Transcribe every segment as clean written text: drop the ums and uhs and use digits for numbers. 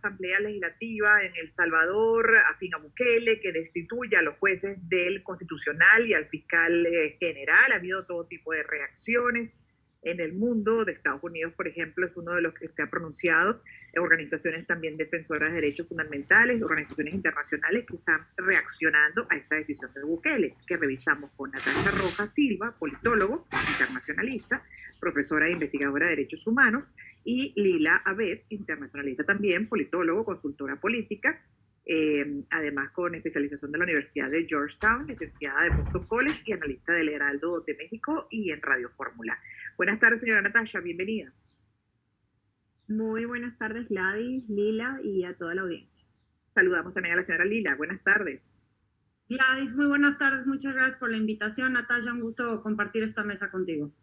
asamblea legislativa en El Salvador, afín a Bukele, que destituya a los jueces del Constitucional y al fiscal general. Ha habido todo tipo de reacciones en el mundo. De Estados Unidos, por ejemplo, es uno de los que se ha pronunciado. Organizaciones también defensoras de derechos fundamentales, organizaciones internacionales que están reaccionando a esta decisión de Bukele, que revisamos con Natasha Rojas Silva, politólogo, internacionalista, profesora e investigadora de derechos humanos, y Lila Abed, internacionalista también, politólogo, consultora política, además con especialización de la Universidad de Georgetown, licenciada de Boston College y analista del Heraldo de México y en Radio Fórmula. Buenas tardes, señora Natasha, bienvenida. Muy buenas tardes, Gladys, Lila y a toda la audiencia. Saludamos también a la señora Lila. Buenas tardes. Gladys, muy buenas tardes. Muchas gracias por la invitación. Natasha, un gusto compartir esta mesa contigo.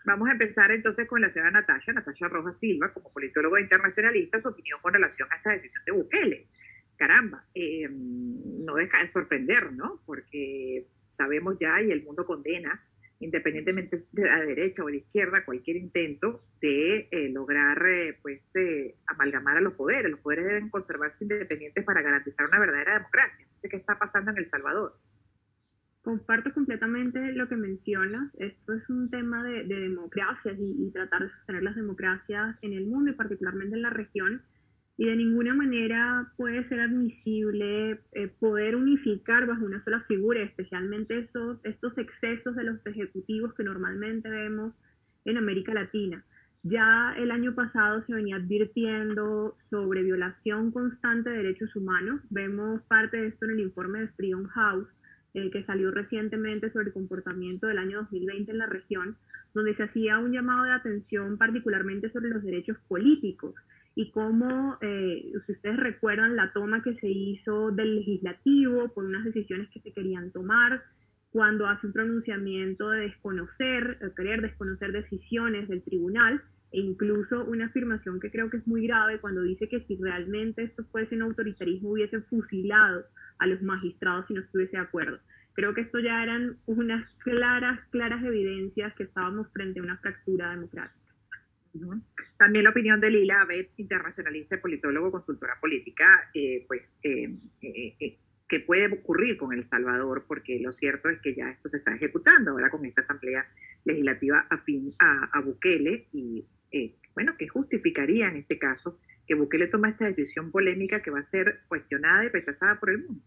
Vamos a empezar entonces con la señora Natasha Rojas Silva, como politólogo internacionalista, su opinión con relación a esta decisión de Bukele. Caramba, no deja de sorprender, ¿no? Porque sabemos ya y el mundo condena, independientemente de la derecha o de la izquierda, cualquier intento de lograr amalgamar a los poderes. Los poderes deben conservarse independientes para garantizar una verdadera democracia. No sé qué está pasando en El Salvador. Comparto completamente lo que mencionas. Esto es un tema de democracias y tratar de sostener las democracias en el mundo y particularmente en la región. Y de ninguna manera puede ser admisible poder unificar bajo una sola figura, especialmente estos excesos de los ejecutivos que normalmente vemos en América Latina. Ya el año pasado se venía advirtiendo sobre violación constante de derechos humanos. Vemos parte de esto en el informe de Freedom House, que salió recientemente sobre el comportamiento del año 2020 en la región, donde se hacía un llamado de atención particularmente sobre los derechos políticos y cómo, si ustedes recuerdan, la toma que se hizo del legislativo por unas decisiones que se querían tomar, cuando hace un pronunciamiento de querer desconocer decisiones del tribunal, e incluso una afirmación que creo que es muy grave cuando dice que si realmente esto fuese un autoritarismo hubiese fusilado a los magistrados si no estuviese de acuerdo. Creo que esto ya eran unas claras evidencias que estábamos frente a una fractura democrática. También la opinión de Lila Abed, internacionalista, politólogo, consultora política, que puede ocurrir con El Salvador, porque lo cierto es que ya esto se está ejecutando ahora con esta asamblea legislativa afín a Bukele y que justificaría en este caso que Bukele toma esta decisión polémica que va a ser cuestionada y rechazada por el mundo.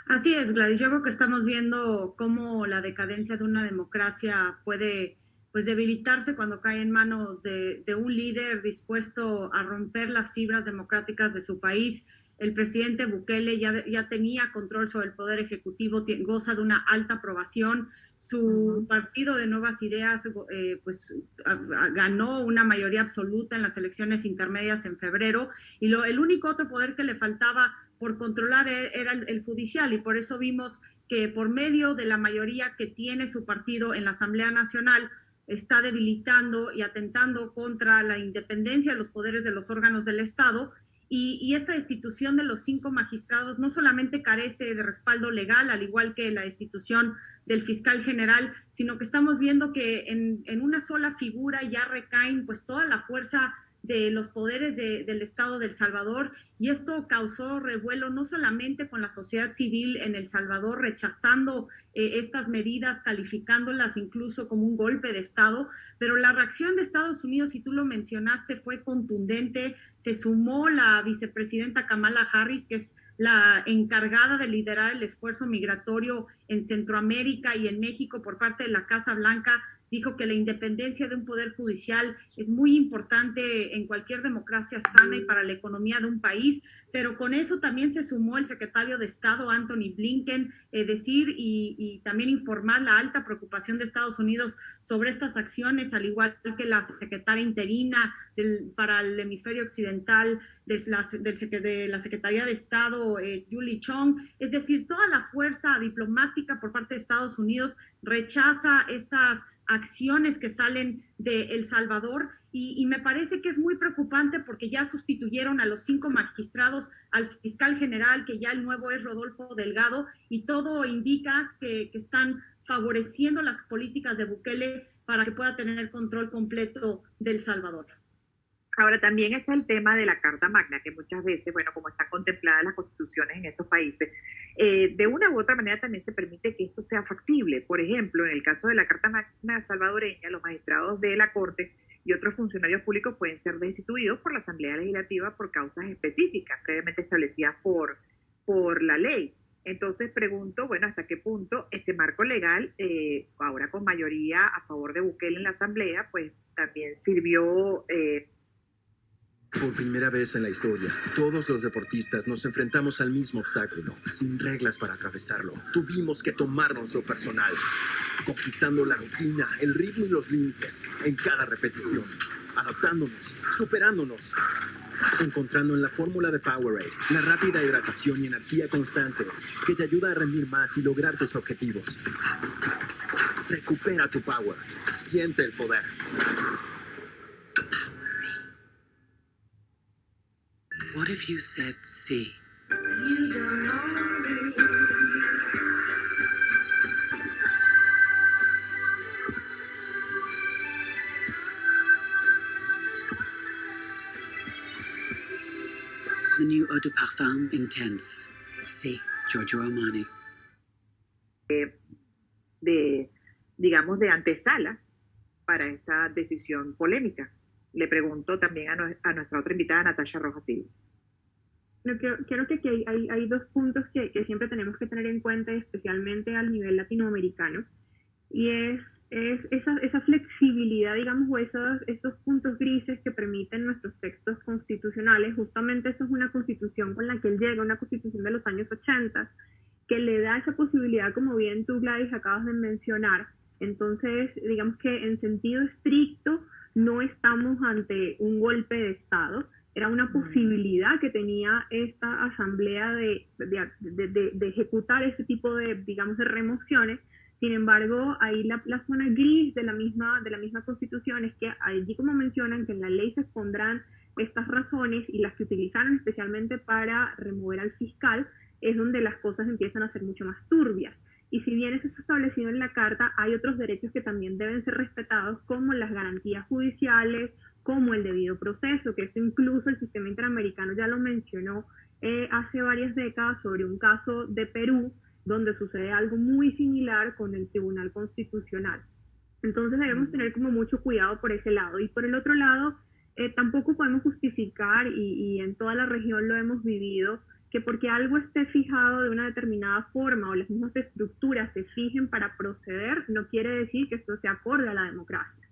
Así es, Gladys. Yo creo que estamos viendo cómo la decadencia de una democracia puede debilitarse cuando cae en manos de un líder dispuesto a romper las fibras democráticas de su país. El presidente Bukele ya tenía control sobre el poder ejecutivo, goza de una alta aprobación. Su partido de Nuevas Ideas ganó una mayoría absoluta en las elecciones intermedias en febrero y el único otro poder que le faltaba por controlar era el judicial, y por eso vimos que por medio de la mayoría que tiene su partido en la Asamblea Nacional está debilitando y atentando contra la independencia de los poderes de los órganos del Estado. Y esta destitución de los 5 magistrados no solamente carece de respaldo legal, al igual que la destitución del fiscal general, sino que estamos viendo que en una sola figura ya recaen pues toda la fuerza de los poderes del Estado de El Salvador, y esto causó revuelo no solamente con la sociedad civil en El Salvador, rechazando estas medidas, calificándolas incluso como un golpe de Estado, pero la reacción de Estados Unidos, y tú lo mencionaste, fue contundente. Se sumó la vicepresidenta Kamala Harris, que es la encargada de liderar el esfuerzo migratorio en Centroamérica y en México por parte de la Casa Blanca. Dijo que la independencia de un poder judicial es muy importante en cualquier democracia sana y para la economía de un país, pero con eso también se sumó el secretario de Estado, Anthony Blinken, decir y también informar la alta preocupación de Estados Unidos sobre estas acciones, al igual que la secretaria interina para el hemisferio occidental de la Secretaría de Estado, Julie Chong. Es decir, toda la fuerza diplomática por parte de Estados Unidos rechaza estas acciones que salen de El Salvador, y me parece que es muy preocupante porque ya sustituyeron a los 5 magistrados, al fiscal general, que ya el nuevo es Rodolfo Delgado, y todo indica que están favoreciendo las políticas de Bukele para que pueda tener el control completo de El Salvador. Ahora, también está el tema de la Carta Magna, que muchas veces, bueno, como están contempladas las constituciones en estos países, de una u otra manera también se permite que esto sea factible. Por ejemplo, en el caso de la Carta Magna salvadoreña, los magistrados de la Corte y otros funcionarios públicos pueden ser destituidos por la Asamblea Legislativa por causas específicas, previamente establecidas por la ley. Entonces pregunto, bueno, ¿hasta qué punto este marco legal, ahora con mayoría a favor de Bukele en la Asamblea, pues también sirvió... Por primera vez en la historia, todos los deportistas nos enfrentamos al mismo obstáculo, sin reglas para atravesarlo. Tuvimos que tomárnoslo personal, conquistando la rutina, el ritmo y los límites en cada repetición, adaptándonos, superándonos, encontrando en la fórmula de Powerade la rápida hidratación y energía constante que te ayuda a rendir más y lograr tus objetivos. Recupera tu power, siente el poder. What if you said sí? You don't know me. The new eau de parfum Intense. Sí, Giorgio Armani. Digamos, de antesala para esta decisión polémica. Le pregunto también a nuestra otra invitada, Natasha Rojas Silva. Creo que aquí hay dos puntos que siempre tenemos que tener en cuenta, especialmente al nivel latinoamericano, y es esa flexibilidad, digamos, o esos puntos grises que permiten nuestros textos constitucionales. Justamente eso es una constitución con la que él llega, una constitución de los años 80, que le da esa posibilidad, como bien tú, Gladys, acabas de mencionar. Entonces, digamos que en sentido estricto no estamos ante un golpe de Estado. Era una posibilidad que tenía esta asamblea de ejecutar ese tipo de, digamos, de remociones. Sin embargo, ahí la zona gris de la misma Constitución es que allí, como mencionan, que en la ley se expondrán estas razones, y las que utilizaron especialmente para remover al fiscal, es donde las cosas empiezan a ser mucho más turbias. Y si bien eso está establecido en la Carta, hay otros derechos que también deben ser respetados, como las garantías judiciales, como el debido proceso, que esto incluso el sistema interamericano ya lo mencionó hace varias décadas sobre un caso de Perú, donde sucede algo muy similar con el Tribunal Constitucional. Entonces debemos tener como mucho cuidado por ese lado. Y por el otro lado, tampoco podemos justificar, y en toda la región lo hemos vivido, que porque algo esté fijado de una determinada forma o las mismas estructuras se fijen para proceder, no quiere decir que esto sea acorde a la democracia.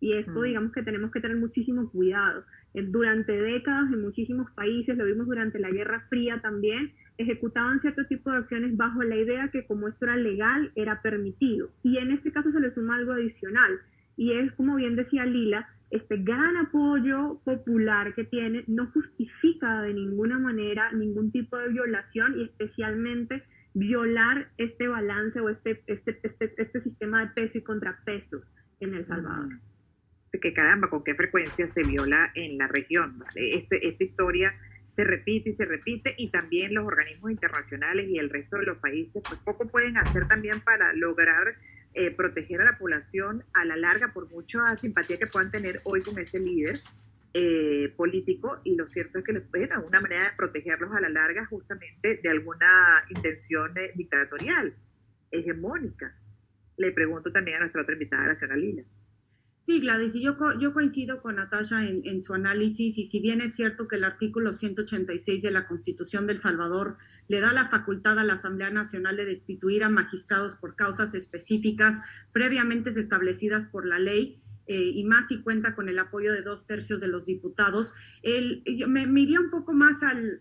Y esto, digamos que tenemos que tener muchísimo cuidado. Durante décadas en muchísimos países, lo vimos durante la Guerra Fría también, ejecutaban cierto tipo de acciones bajo la idea que como esto era legal, era permitido. Y en este caso se le suma algo adicional, y es, como bien decía Lila, este gran apoyo popular que tiene no justifica de ninguna manera ningún tipo de violación, y especialmente violar este balance o este sistema de peso y contrapesos en El Salvador. Que caramba, con qué frecuencia se viola en la región, ¿vale? Esta historia se repite, y también los organismos internacionales y el resto de los países pues poco pueden hacer también para lograr proteger a la población a la larga, por mucha simpatía que puedan tener hoy con ese líder político. Y lo cierto es que una manera de protegerlos a la larga justamente de alguna intención dictatorial, hegemónica. Le pregunto también a nuestra otra invitada, Graciela Lila. Sí, Gladys, y yo coincido con Natasha en su análisis, y si bien es cierto que el artículo 186 de la Constitución de El Salvador le da la facultad a la Asamblea Nacional de destituir a magistrados por causas específicas previamente establecidas por la ley, y más si cuenta con el apoyo de 2/3 de los diputados, yo me iría un poco más al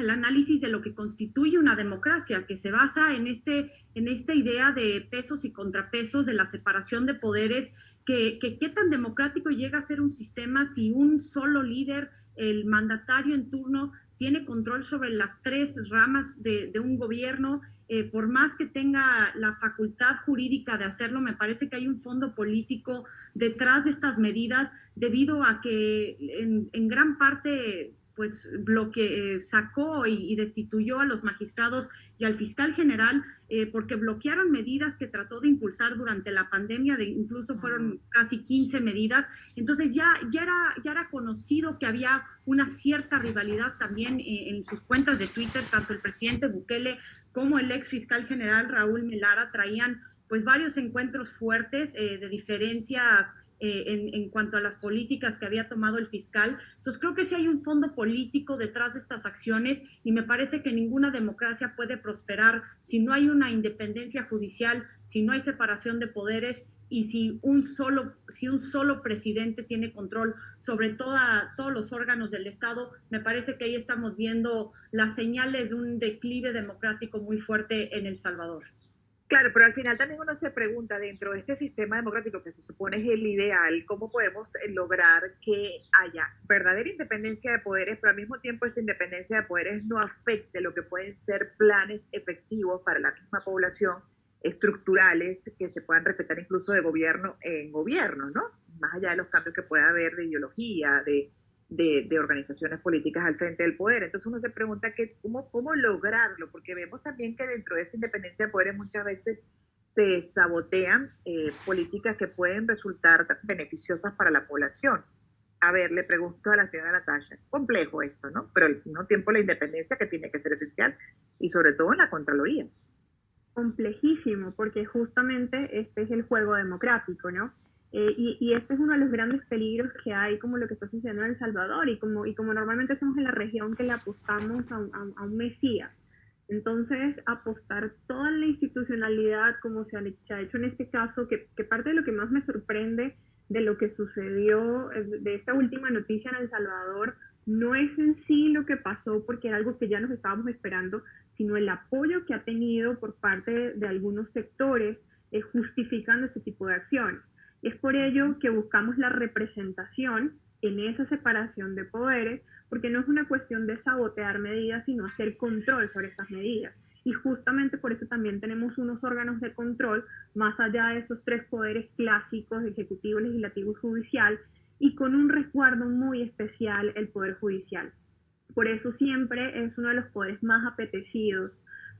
análisis de lo que constituye una democracia, que se basa en esta idea de pesos y contrapesos, de la separación de poderes, que qué tan democrático llega a ser un sistema si un solo líder, el mandatario en turno, tiene control sobre las 3 ramas de un gobierno. Por más que tenga la facultad jurídica de hacerlo, me parece que hay un fondo político detrás de estas medidas, debido a que en gran parte sacó y destituyó a los magistrados y al fiscal general porque bloquearon medidas que trató de impulsar durante la pandemia, incluso fueron casi 15 medidas. Entonces ya era conocido que había una cierta rivalidad también en sus cuentas de Twitter. Tanto el presidente Bukele como el ex fiscal general Raúl Melara traían pues varios encuentros fuertes de diferencias en cuanto a las políticas que había tomado el fiscal. Entonces creo que sí hay un fondo político detrás de estas acciones y me parece que ninguna democracia puede prosperar si no hay una independencia judicial, si no hay separación de poderes y si un solo presidente tiene control sobre todos los órganos del Estado. Me parece que ahí estamos viendo las señales de un declive democrático muy fuerte en El Salvador. Claro, pero al final también uno se pregunta, dentro de este sistema democrático que se supone es el ideal, ¿cómo podemos lograr que haya verdadera independencia de poderes, pero al mismo tiempo esta independencia de poderes no afecte lo que pueden ser planes efectivos para la misma población, estructurales, que se puedan respetar incluso de gobierno en gobierno, ¿no? Más allá de los cambios que pueda haber de ideología, de organizaciones políticas al frente del poder. Entonces uno se pregunta cómo lograrlo, porque vemos también que dentro de esa independencia de poderes muchas veces se sabotean políticas que pueden resultar beneficiosas para la población. A ver, le pregunto a la señora Natasha, complejo esto, ¿no? Pero al mismo tiempo la independencia que tiene que ser esencial, y sobre todo en la Contraloría. Complejísimo, porque justamente este es el juego democrático, ¿no? Y este es uno de los grandes peligros que hay, como lo que está sucediendo en El Salvador, y como normalmente somos en la región que le apostamos a un mesías. Entonces, apostar toda la institucionalidad, como se ha hecho en este caso, que parte de lo que más me sorprende de lo que sucedió, de esta última noticia en El Salvador, no es en sí lo que pasó, porque era algo que ya nos estábamos esperando, sino el apoyo que ha tenido por parte de algunos sectores justificando este tipo de acciones. Es por ello que buscamos la representación en esa separación de poderes, porque no es una cuestión de sabotear medidas, sino hacer control sobre esas medidas. Y justamente por eso también tenemos unos órganos de control, más allá de esos tres poderes clásicos, ejecutivo, legislativo y judicial, y con un resguardo muy especial, el Poder Judicial. Por eso siempre es uno de los poderes más apetecidos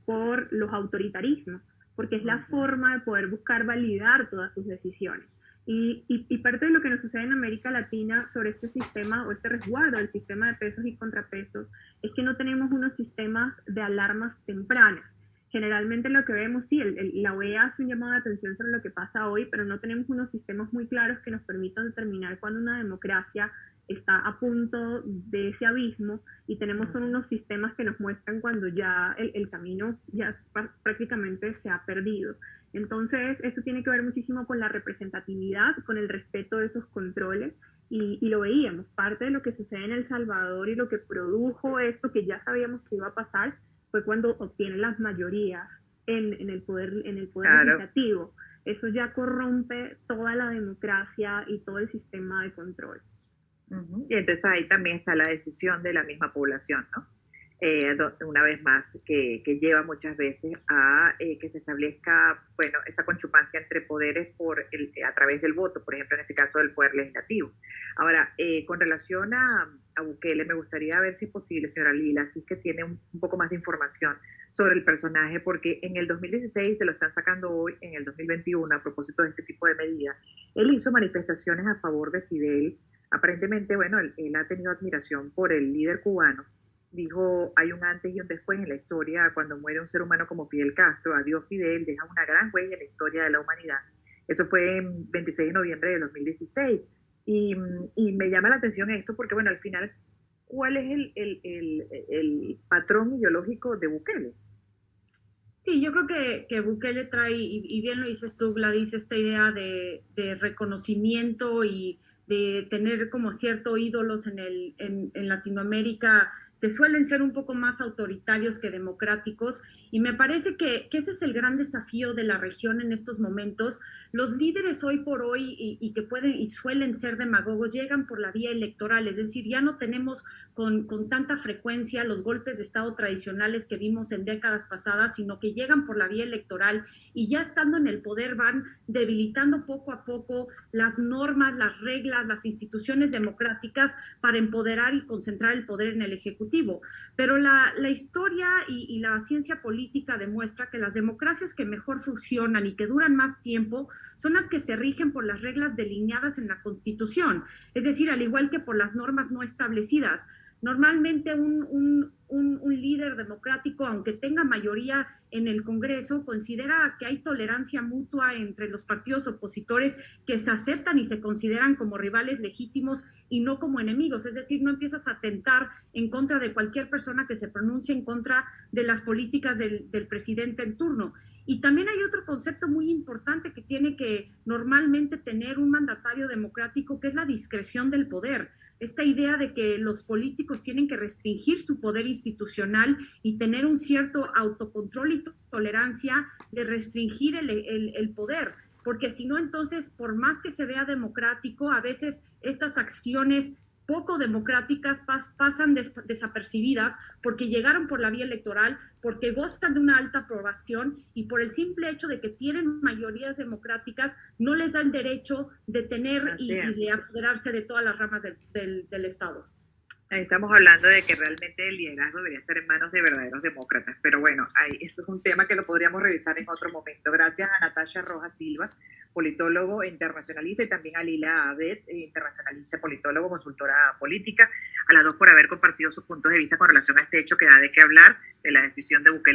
por los autoritarismos, porque es la forma de poder buscar validar todas sus decisiones. Y parte de lo que nos sucede en América Latina sobre este sistema o este resguardo del sistema de pesos y contrapesos es que no tenemos unos sistemas de alarmas tempranas. Generalmente lo que vemos, sí, la OEA hace un llamado de atención sobre lo que pasa hoy, pero no tenemos unos sistemas muy claros que nos permitan determinar cuando una democracia está a punto de ese abismo, y tenemos son unos sistemas que nos muestran cuando ya el camino ya prácticamente se ha perdido. Entonces, esto tiene que ver muchísimo con la representatividad, con el respeto de esos controles, y lo veíamos. Parte de lo que sucede en El Salvador y lo que produjo esto, que ya sabíamos que iba a pasar, fue cuando obtienen las mayorías en el poder claro, legislativo. Eso ya corrompe toda la democracia y todo el sistema de control. Y entonces ahí también está la decisión de la misma población, ¿no? Una vez más, que lleva muchas veces a que se establezca, bueno, esa conchupancia entre poderes a través del voto, por ejemplo, en este caso del poder legislativo. Ahora, con relación a Bukele, me gustaría ver si es posible, señora Lila, si es que tiene un poco más de información sobre el personaje, porque en el 2016 se lo están sacando hoy, en el 2021, a propósito de este tipo de medidas. Él hizo manifestaciones a favor de Fidel. Aparentemente, bueno, él ha tenido admiración por el líder cubano. Dijo, hay un antes y un después en la historia cuando muere un ser humano como Fidel Castro. Adiós Fidel, deja una gran huella en la historia de la humanidad. Eso fue en 26 de noviembre de 2016. Y me llama la atención esto porque, bueno, al final, ¿cuál es el patrón ideológico de Bukele? Sí, yo creo que Bukele trae, y bien lo dices tú, Gladys, esta idea de reconocimiento y de tener como cierto ídolos en Latinoamérica que suelen ser un poco más autoritarios que democráticos, y me parece que ese es el gran desafío de la región en estos momentos. Los líderes hoy por hoy y que pueden y suelen ser demagogos llegan por la vía electoral, es decir, ya no tenemos con tanta frecuencia los golpes de Estado tradicionales que vimos en décadas pasadas, sino que llegan por la vía electoral y ya estando en el poder van debilitando poco a poco las normas, las reglas, las instituciones democráticas para empoderar y concentrar el poder en el Ejecutivo. Pero la historia y la ciencia política demuestra que las democracias que mejor funcionan y que duran más tiempo son las que se rigen por las reglas delineadas en la Constitución, es decir, al igual que por las normas no establecidas. Normalmente un líder democrático, aunque tenga mayoría en el Congreso, considera que hay tolerancia mutua entre los partidos opositores que se aceptan y se consideran como rivales legítimos y no como enemigos. Es decir, no empiezas a atentar en contra de cualquier persona que se pronuncie en contra de las políticas del presidente en turno. Y también hay otro concepto muy importante que tiene que normalmente tener un mandatario democrático, que es la discreción del poder. Esta idea de que los políticos tienen que restringir su poder institucional y tener un cierto autocontrol y tolerancia de restringir el poder, porque si no, entonces, por más que se vea democrático, a veces estas acciones poco democráticas pasan desapercibidas porque llegaron por la vía electoral, porque gozan de una alta aprobación y por el simple hecho de que tienen mayorías democráticas no les da el derecho de tener y de apoderarse de todas las ramas del Estado. Estamos hablando de que realmente el liderazgo debería estar en manos de verdaderos demócratas, pero bueno, eso es un tema que lo podríamos revisar en otro momento. Gracias a Natasha Rojas Silva, politólogo internacionalista, y también a Lila Abed, internacionalista, politólogo, consultora política, a las dos por haber compartido sus puntos de vista con relación a este hecho que da de qué hablar, de la decisión de Bukele